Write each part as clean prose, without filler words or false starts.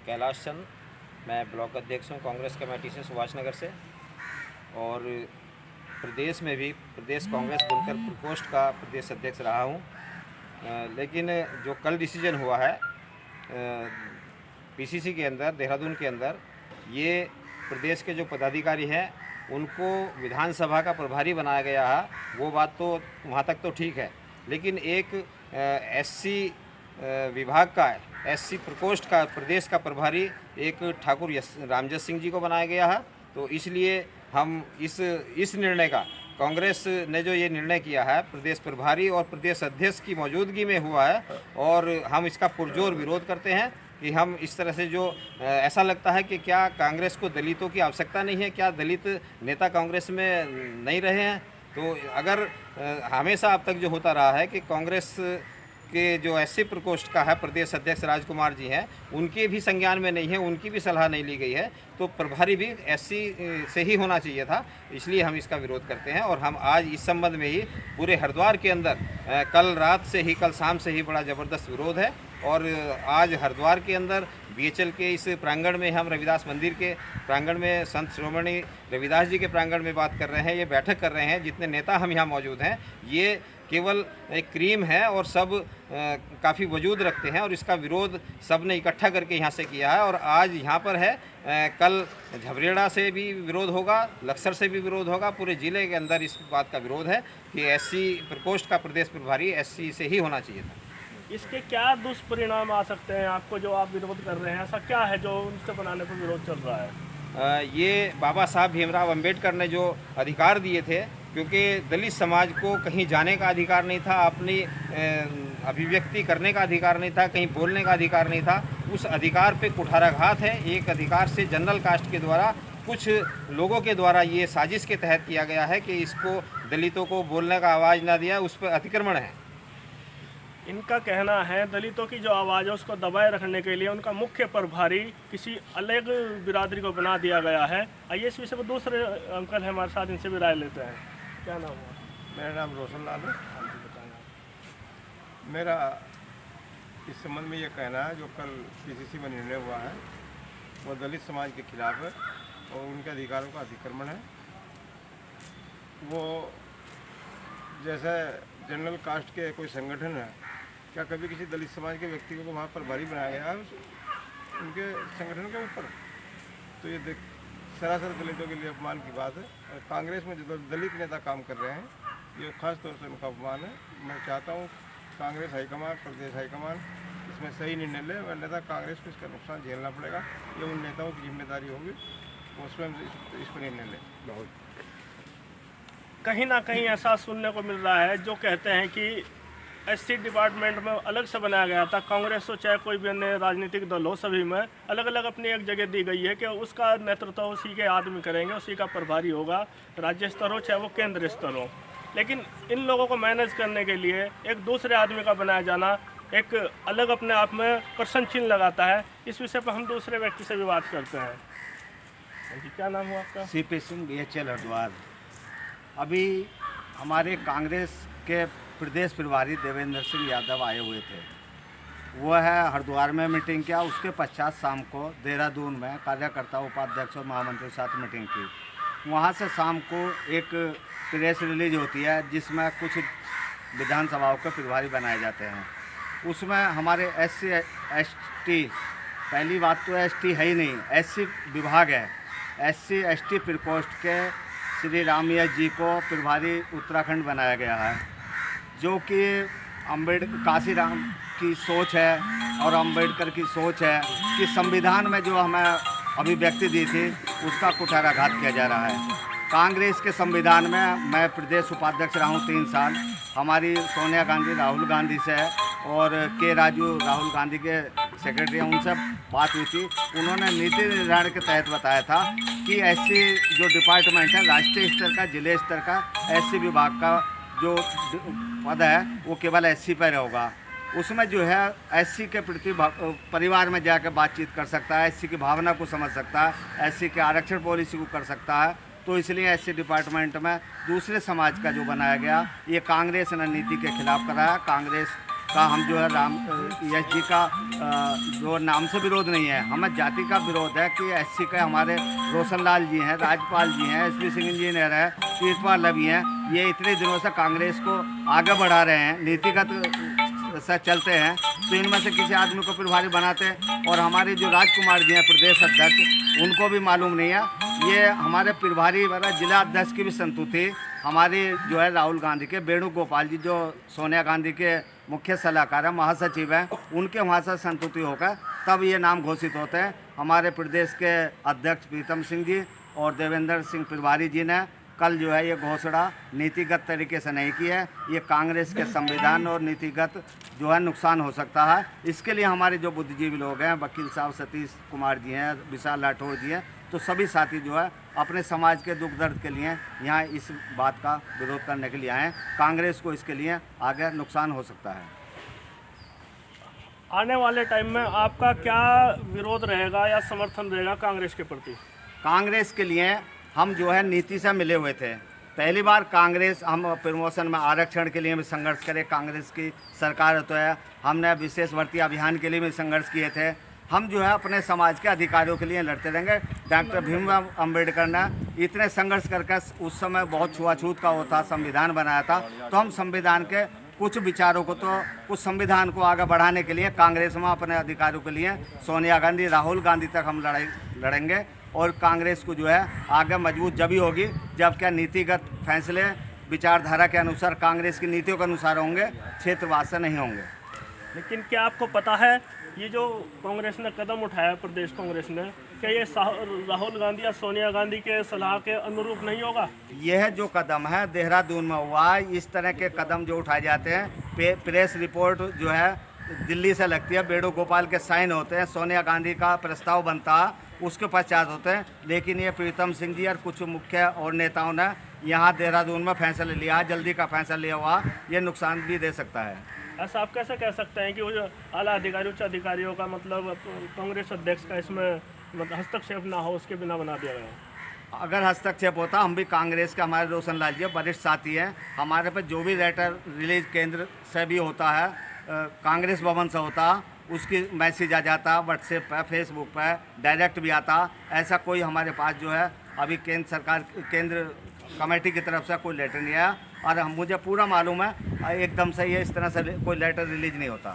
कैलाश चंद, मैं ब्लॉक अध्यक्ष हूँ कांग्रेस कमेटी से सुभाष नगर से। और प्रदेश में भी प्रदेश कांग्रेस बुनकर प्रकोष्ठ का प्रदेश अध्यक्ष रहा हूँ। लेकिन जो कल डिसीजन हुआ है पीसीसी के अंदर, देहरादून के अंदर, ये प्रदेश के जो पदाधिकारी हैं उनको विधानसभा का प्रभारी बनाया गया है, वो बात तो वहाँ तक तो ठीक है। लेकिन एक एससी विभाग का, एससी प्रकोष्ठ का प्रदेश का प्रभारी एक ठाकुर रामजस सिंह जी को बनाया गया है। तो इसलिए हम इस निर्णय का, कांग्रेस ने जो ये निर्णय किया है प्रदेश प्रभारी और प्रदेश अध्यक्ष की मौजूदगी में हुआ है, और हम इसका पुरजोर विरोध करते हैं कि हम इस तरह से जो ऐसा लगता है कि क्या कांग्रेस को दलितों की आवश्यकता नहीं है, क्या दलित नेता कांग्रेस में नहीं रहे हैं। तो अगर हमेशा अब तक जो होता रहा है कि कांग्रेस के जो एससी प्रकोष्ठ का है प्रदेश अध्यक्ष राजकुमार जी हैं, उनके भी संज्ञान में नहीं है, उनकी भी सलाह नहीं ली गई है, तो प्रभारी भी एससी से ही होना चाहिए था। इसलिए हम इसका विरोध करते हैं और हम आज इस संबंध में ही पूरे हरिद्वार के अंदर कल रात से ही, कल शाम से ही बड़ा ज़बरदस्त विरोध है। और आज हरिद्वार के अंदर बीएचएल के इस प्रांगण में, हम रविदास मंदिर के प्रांगण में, संत श्रोमणी रविदास जी के प्रांगण में बात कर रहे हैं, ये बैठक कर रहे हैं। जितने नेता हम यहाँ मौजूद हैं, ये केवल एक क्रीम है और सब काफ़ी वजूद रखते हैं, और इसका विरोध सब ने इकट्ठा करके यहाँ से किया है। और आज यहाँ पर है, कल झबरेड़ा से भी विरोध होगा, लक्सर से भी विरोध होगा। पूरे ज़िले के अंदर इस बात का विरोध है कि एससी प्रकोष्ठ का प्रदेश प्रभारी एससी से ही होना चाहिए था। इसके क्या दुष्परिणाम आ सकते हैं आपको, जो आप विरोध कर रहे हैं? ऐसा क्या है जो उनसे बनाने पर विरोध चल रहा है? ये बाबा साहब भीमराव अंबेडकर ने जो अधिकार दिए थे, क्योंकि दलित समाज को कहीं जाने का अधिकार नहीं था, अपनी अभिव्यक्ति करने का अधिकार नहीं था, कहीं बोलने का अधिकार नहीं था, उस अधिकार पे कुठाराघात है। एक अधिकार से जनरल कास्ट के द्वारा, कुछ लोगों के द्वारा ये साजिश के तहत किया गया है कि इसको दलितों को बोलने का आवाज़ ना दिया, उस पर अतिक्रमण है। इनका कहना है दलितों की जो आवाज़ है उसको दबाए रखने के लिए उनका मुख्य प्रभारी किसी अलग बिरादरी को बना दिया गया है। आइए इस विषय पर दूसरे अंकल हैं हमारे साथ, इनसे भी राय लेते हैं। क्या नाम हुआ? मेरा नाम रोशन लाल है। मेरा इस संबंध में ये कहना है, जो कल पीसीसी में निर्णय हुआ है वो दलित समाज के खिलाफ है और उनके अधिकारों का अतिक्रमण है। वो जैसे जनरल कास्ट के कोई संगठन है, क्या कभी किसी दलित समाज के व्यक्ति को वहाँ प्रभारी बनाया गया है उनके संगठन के ऊपर? तो ये सरासर दलितों के लिए अपमान की बात है। और कांग्रेस में जो दलित नेता काम कर रहे हैं, ये खास तौर से उनका अपमान है। मैं चाहता हूँ कांग्रेस हाईकमान, प्रदेश हाईकमान इसमें सही निर्णय ले, वरना कांग्रेस को इसका नुकसान झेलना पड़ेगा। ये उन नेताओं की जिम्मेदारी होगी, वो स्वयं इस पर निर्णय लें। बहुत कहीं ना कहीं ऐसा सुनने को मिल रहा है जो कहते हैं कि एससी डिपार्टमेंट में अलग से बनाया गया था। कांग्रेस हो चाहे कोई भी अन्य राजनीतिक दल हो, सभी में अलग अलग अपनी एक जगह दी गई है कि उसका नेतृत्व उसी के आदमी करेंगे, उसी का प्रभारी होगा, राज्य स्तर हो चाहे वो केंद्र स्तर हो। लेकिन इन लोगों को मैनेज करने के लिए एक दूसरे आदमी का बनाया जाना एक अलग अपने आप में प्रश्न चिन्ह लगाता है। इस विषय पर हम दूसरे व्यक्ति से भी बात करते हैं। जी, क्या नाम हुआ आपका? सीपी सिंह, बीएचएल हरिद्वार। अभी हमारे कांग्रेस के प्रदेश प्रभारी देवेंद्र सिंह यादव आए हुए थे। वो है हरिद्वार में मीटिंग किया, उसके पश्चात शाम को देहरादून में कार्यकर्ता, उपाध्यक्ष और महामंत्री के साथ मीटिंग की। वहाँ से शाम को एक प्रेस रिलीज होती है जिसमें कुछ विधानसभाओं के प्रभारी बनाए जाते हैं। उसमें हमारे एससी एसटी, पहली बात तो एसटी है ही नहीं, एससी विभाग है। एससी एसटी प्रकोष्ठ के श्री रामयस जी को प्रभारी उत्तराखंड बनाया गया है, जो कि अम्बेडकर, काशीराम की सोच है और अम्बेडकर की सोच है कि संविधान में जो हमें अभिव्यक्ति दी थी उसका कुठाराघात किया जा रहा है। कांग्रेस के संविधान में मैं प्रदेश उपाध्यक्ष रहा हूँ 3 साल। हमारी सोनिया गांधी राहुल गांधी से और के राजू राहुल गांधी के सेक्रेटरी हैं, उनसे बात हुई थी। उन्होंने नीति निर्धारण के तहत बताया था कि एससी जो डिपार्टमेंट है, राष्ट्रीय स्तर का, जिले स्तर का एससी विभाग का जो पद है वो केवल एससी पर होगा। उसमें जो है एससी के प्रति परिवार में जाकर बातचीत कर सकता है, एससी की भावना को समझ सकता है, एससी के आरक्षण पॉलिसी को कर सकता है। तो इसलिए एससी डिपार्टमेंट में दूसरे समाज का जो बनाया गया, ये कांग्रेस ने नीति के खिलाफ कराया। कांग्रेस का हम जो है यश जी का जो नाम से विरोध नहीं है, हमें जाति का विरोध है कि एससी के हमारे रोशन लाल जी हैं, राजपाल जी हैं, एसपी सिंह इंजीनियर है, तीर्थपाल रवि हैं, ये इतने दिनों से कांग्रेस को आगे बढ़ा रहे हैं, नीतिगत से चलते हैं, तो इनमें से किसी आदमी को प्रभारी बनाते हैं। और हमारे जो राजकुमार जी हैं प्रदेश अध्यक्ष, उनको भी मालूम नहीं है, ये हमारे प्रभारी वाला जिला अध्यक्ष की भी संतुति हमारी जो है राहुल गांधी के वेणुगोपाल जी जो सोनिया गांधी के मुख्य सलाहकार हैं, महासचिव हैं, उनके वहाँ से संतुति होकर तब ये नाम घोषित होते हैं। हमारे प्रदेश के अध्यक्ष प्रीतम सिंह जी और देवेंद्र सिंह प्रभारी जी ने कल जो है ये घोषणा नीतिगत तरीके से नहीं की है। ये कांग्रेस के संविधान और नीतिगत जो है नुकसान हो सकता है। इसके लिए हमारे जो बुद्धिजीवी लोग हैं, वकील साहब सतीश कुमार जी हैं, विशाल राठौर जी हैं, तो सभी साथी जो है अपने समाज के दुख दर्द के लिए यहाँ इस बात का विरोध करने के लिए आए हैं। कांग्रेस को इसके लिए आगे नुकसान हो सकता है। आने वाले टाइम में आपका क्या विरोध रहेगा या समर्थन रहेगा कांग्रेस के प्रति? कांग्रेस के लिए हम जो है नीति से मिले हुए थे। पहली बार कांग्रेस हम प्रमोशन में आरक्षण के लिए भी संघर्ष करे, कांग्रेस की सरकार तो है, हमने विशेष भर्ती अभियान के लिए भी संघर्ष किए थे। हम जो है अपने समाज के अधिकारियों के लिए लड़ते रहेंगे। डॉक्टर भीमराव अम्बेडकर ने इतने संघर्ष करके उस समय बहुत छुआछूत का होता संविधान बनाया था, तो हम संविधान के कुछ विचारों को तो कुछ संविधान को आगे बढ़ाने के लिए कांग्रेस में अपने अधिकारियों के लिए सोनिया गांधी, राहुल गांधी तक हम लड़ेंगे। और कांग्रेस को जो है आगे मजबूत जब ही होगी जब क्या नीतिगत फैसले विचारधारा के अनुसार कांग्रेस की नीतियों के अनुसार होंगे, क्षेत्रवाद से नहीं होंगे। लेकिन क्या आपको पता है ये जो कांग्रेस ने कदम उठाया, प्रदेश कांग्रेस ने, क्या ये राहुल गांधी या सोनिया गांधी के सलाह के अनुरूप नहीं होगा? यह जो कदम है देहरादून में हुआ है, इस तरह के कदम जो उठाए जाते हैं, प्रेस रिपोर्ट जो है दिल्ली से लगती है, वेणुगोपाल के साइन होते हैं, सोनिया गांधी का प्रस्ताव बनता है, उसके पश्चात होते हैं। लेकिन ये प्रीतम सिंह जी और कुछ मुख्य और नेताओं ने यहाँ देहरादून में फैसला लिया, जल्दी का फैसला लिया हुआ, ये नुकसान भी दे सकता है। ऐसा आप कैसे कह सकते हैं कि वो जो आला अधिकारी, उच्च अधिकारियों का मतलब कांग्रेस अध्यक्ष का इसमें हस्तक्षेप ना हो, उसके बिना बना दिया गया? अगर हस्तक्षेप होता, हम भी कांग्रेस के हमारे रोशन लाल जी वरिष्ठ साथी हैं, हमारे पे जो भी लेटर रिलीज केंद्र से भी होता है, कांग्रेस भवन से होता, उसकी मैसेज आ जाता, व्हाट्सएप पे, फेसबुक पे डायरेक्ट भी आता। ऐसा कोई हमारे पास जो है अभी केंद्र सरकार, केंद्र कमेटी की तरफ से कोई लेटर नहीं आया। और मुझे पूरा मालूम है एकदम से ये इस तरह से कोई लेटर रिलीज नहीं होता।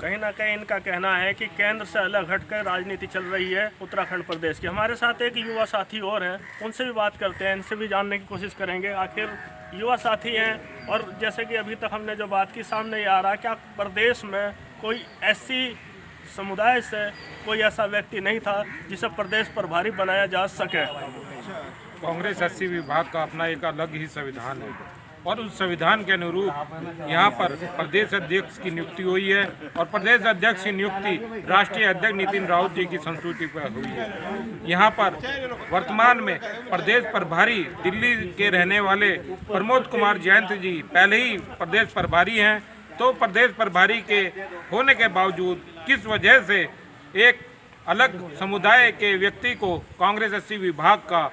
कहीं ना कहीं इनका कहना है कि केंद्र से अलग हटकर राजनीति चल रही है उत्तराखंड प्रदेश की। हमारे साथ एक युवा साथी और हैं, उनसे भी बात करते हैं, इनसे भी जानने की कोशिश करेंगे। आखिर युवा साथी हैं और जैसे कि अभी तक हमने जो बात की, सामने ये आ रहा है क्या प्रदेश में कोई ऐसी समुदाय से कोई ऐसा व्यक्ति नहीं था जिसे प्रदेश प्रभारी बनाया जा सके? कांग्रेस एससी विभाग का अपना एक अलग ही संविधान है और उस संविधान के अनुरूप यहाँ पर प्रदेश अध्यक्ष की नियुक्ति हुई है और प्रदेश अध्यक्ष की नियुक्ति राष्ट्रीय अध्यक्ष नितिन राउत जी की संस्तुति पर हुई है। यहाँ पर वर्तमान में प्रदेश प्रभारी दिल्ली के रहने वाले प्रमोद कुमार जयंत जी पहले ही प्रदेश प्रभारी हैं, तो प्रदेश प्रभारी के होने के बावजूद किस वजह से एक अलग समुदाय के व्यक्ति को कांग्रेस एससी विभाग का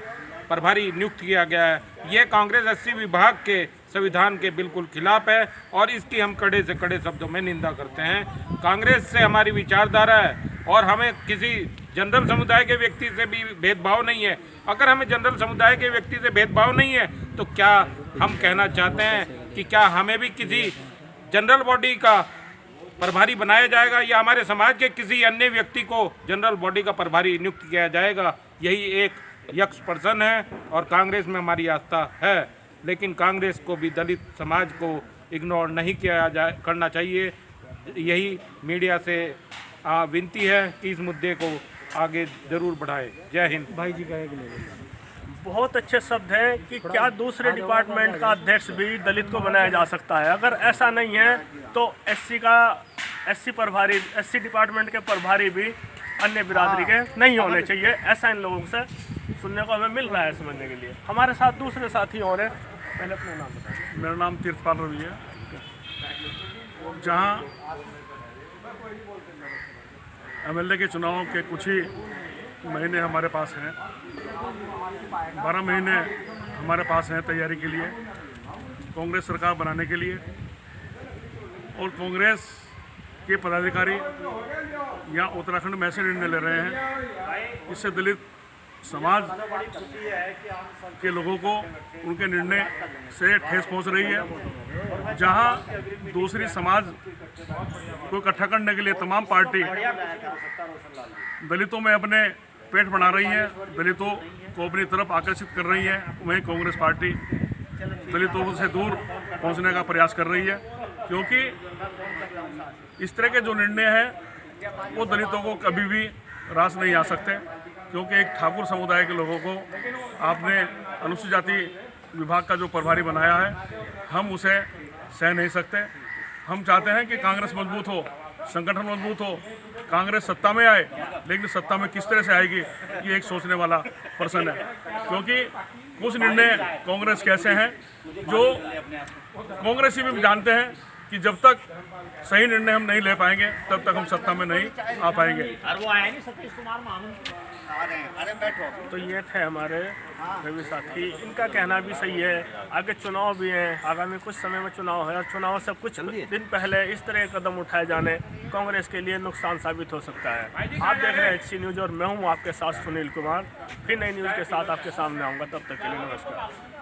प्रभारी नियुक्त किया गया है, ये कांग्रेस एससी विभाग के संविधान के बिल्कुल खिलाफ है और इसकी हम कड़े से कड़े शब्दों में निंदा करते हैं। कांग्रेस से हमारी विचारधारा है और हमें किसी जनरल समुदाय के व्यक्ति से भी भेदभाव नहीं है। अगर हमें जनरल समुदाय के व्यक्ति से भेदभाव नहीं है तो क्या हम कहना चाहते हैं कि क्या हमें भी किसी जनरल बॉडी का प्रभारी बनाया जाएगा या हमारे समाज के किसी अन्य व्यक्ति को जनरल बॉडी का प्रभारी नियुक्त किया जाएगा? यही एक यक्ष प्रश्न है और कांग्रेस में हमारी आस्था है, लेकिन कांग्रेस को भी दलित समाज को इग्नोर नहीं करना चाहिए। यही मीडिया से विनती है कि इस मुद्दे को आगे जरूर बढ़ाएं। जय हिंद। भाई जी का बहुत अच्छे शब्द हैं कि क्या दूसरे डिपार्टमेंट का अध्यक्ष भी दलित को बनाया जा सकता है? अगर ऐसा नहीं है तो एससी डिपार्टमेंट के प्रभारी भी अन्य बिरादरी के नहीं होने चाहिए। ऐसा इन लोगों से सुनने को हमें मिल रहा है, समझने के लिए। हमारे साथ दूसरे साथी और हैं, पहले अपना नाम बताएं। मेरा नाम तीर्थपाल रवि है। जहाँ एमएलए के चुनाव के कुछ ही महीने हमारे पास हैं, 12 महीने हमारे पास हैं तैयारी के लिए, कांग्रेस सरकार बनाने के लिए। और कांग्रेस के पदाधिकारी यहाँ उत्तराखंड में ऐसे निर्णय ले रहे हैं, इससे दलित समाज के लोगों को उनके निर्णय से ठेस पहुंच रही है। जहां दूसरी समाज को इकट्ठा करने के लिए तमाम पार्टी दलितों में अपने पेट बना रही है, दलितों को अपनी तरफ आकर्षित कर रही है, वहीं कांग्रेस पार्टी दलितों से दूर पहुंचने का प्रयास कर रही है। क्योंकि इस तरह के जो निर्णय हैं वो दलितों को कभी भी रास नहीं आ सकते, क्योंकि एक ठाकुर समुदाय के लोगों को आपने अनुसूचित जाति विभाग का जो प्रभारी बनाया है, हम उसे सह नहीं सकते। हम चाहते हैं कि कांग्रेस मजबूत हो, संगठन मजबूत हो, कांग्रेस सत्ता में आए, लेकिन सत्ता में किस तरह से आएगी ये एक सोचने वाला प्रश्न है। क्योंकि कुछ निर्णय कांग्रेस के ऐसे हैं जो कांग्रेसी भी जानते हैं कि जब तक सही निर्णय हम नहीं ले पाएंगे तब तक हम सत्ता में नहीं आ पाएंगे। तो ये थे हमारे रवि साथी, इनका कहना भी सही है। आगे चुनाव भी हैं, आगामी कुछ समय में चुनाव है और चुनाव से कुछ दिन पहले इस तरह के कदम उठाए जाने कांग्रेस के लिए नुकसान साबित हो सकता है। आप देख रहे हैं HC न्यूज़ और मैं हूँ आपके साथ सुनील कुमार। फिर नई न्यूज़ के साथ आपके सामने आऊँगा, तब तक के लिए नमस्कार।